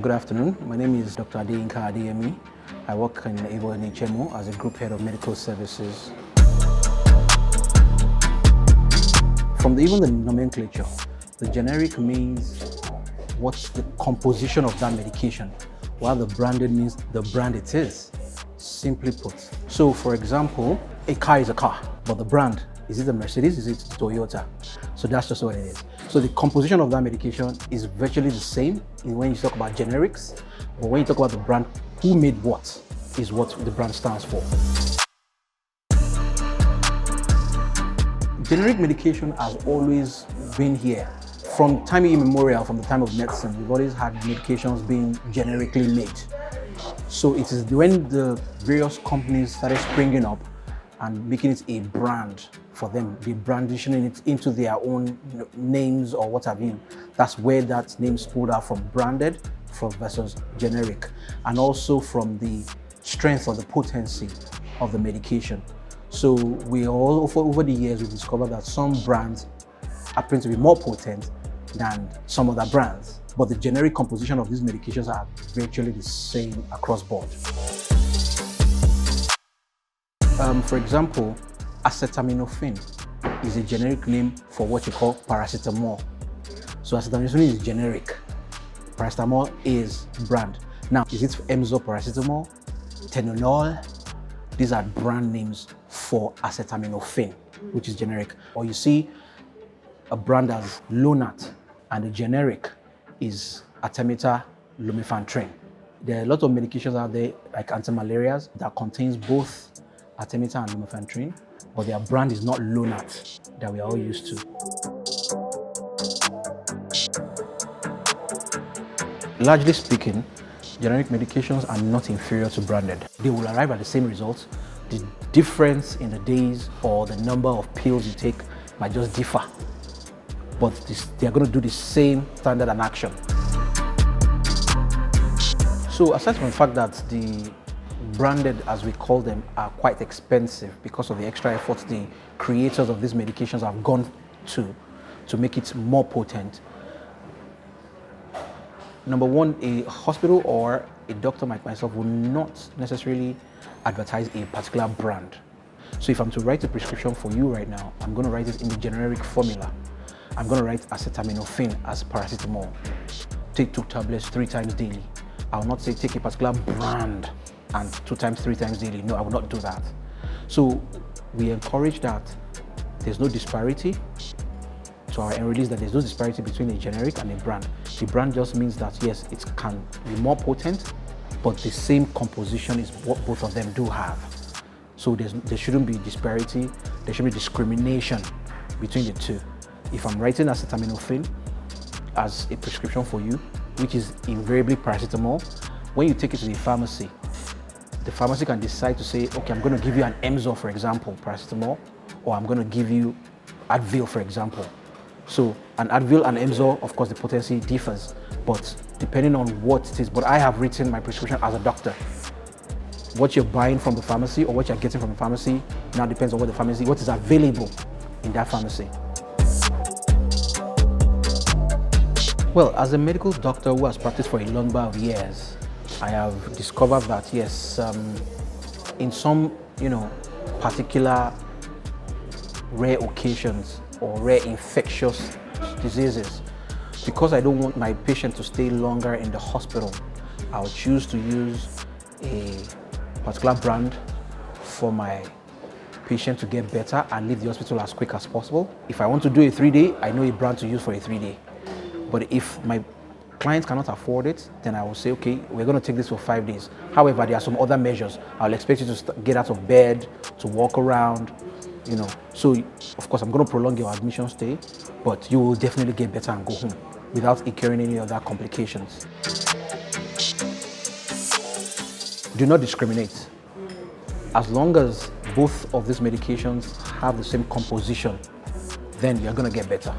Good afternoon. My name is Dr. Adeyinka Adeyemi. I work in AVON HMO as a group head of medical services. Even the nomenclature, the generic means what's the composition of that medication, while the branded means the brand it is, simply put. So for example, a car is a car, but the brand, is it a Mercedes, is it Toyota? So that's just what it is. So the composition of that medication is virtually the same when you talk about generics, but when you talk about the brand, who made what is what the brand stands for. Generic medication has always been here. From time immemorial, from the time of medicine, we've always had medications being generically made. So it is when the various companies started springing up and making it a brand for them, be branditioning it into their own names or what have you. That's where that name pulled out from, branded versus generic, and also from the strength or the potency of the medication. So we all, over the years, we've discovered that some brands happen to be more potent than some other brands, but the generic composition of these medications are virtually the same across board. For example, acetaminophen is a generic name for what you call paracetamol. So acetaminophen is generic, paracetamol is brand. Now, is it Emzor paracetamol, Tenolol? These are brand names for acetaminophen, which is generic. Or you see a brand as Lonat, and the generic is Artemether lumefantrine. There are a lot of medications out there, like anti-malarials, that contains both Artemether and lumefantrine, but their brand is not Lonat that we are all used to. Largely speaking, generic medications are not inferior to branded. They will arrive at the same results. The difference in the days or the number of pills you take might just differ, but they are going to do the same standard and action. So aside from the fact that the branded, as we call them, are quite expensive because of the extra efforts the creators of these medications have gone to make it more potent. Number one, a hospital or a doctor like myself will not necessarily advertise a particular brand. So if I'm to write a prescription for you right now, I'm going to write it in the generic formula. I'm going to write acetaminophen as paracetamol. Take 2 tablets 3 times daily. I will not say take a particular brand and 2 times 3 times daily. No, I will not do that. So we encourage that there's no disparity to our enrollees, that there's no disparity between a generic and a brand. The brand just means that yes, it can be more potent, but the same composition is what both of them do have. So there shouldn't be disparity, there should be discrimination between the two. If I'm writing acetaminophen as a prescription for you, which is invariably paracetamol, when you take it to the pharmacy can decide to say, okay, I'm going to give you an Emzor, for example, paracetamol, or I'm going to give you Advil, for example. So an Advil and Emzor, of course, the potency differs, but depending on what it is. But I have written my prescription as a doctor. What you're buying from the pharmacy or what you're getting from the pharmacy now depends on what is available in that pharmacy. Well, as a medical doctor who has practiced for a number of years, I have discovered that yes, in some particular rare occasions or rare infectious diseases, because I don't want my patient to stay longer in the hospital, I'll choose to use a particular brand for my patient to get better and leave the hospital as quick as possible. If I want to do a 3-day, I know a brand to use for a 3-day. But if my clients cannot afford it, then I will say, okay, we're going to take this for 5 days. However, there are some other measures. I'll expect you to get out of bed, to walk around, So, of course, I'm going to prolong your admission stay, but you will definitely get better and go home without incurring any other complications. Do not discriminate. As long as both of these medications have the same composition, then you're going to get better.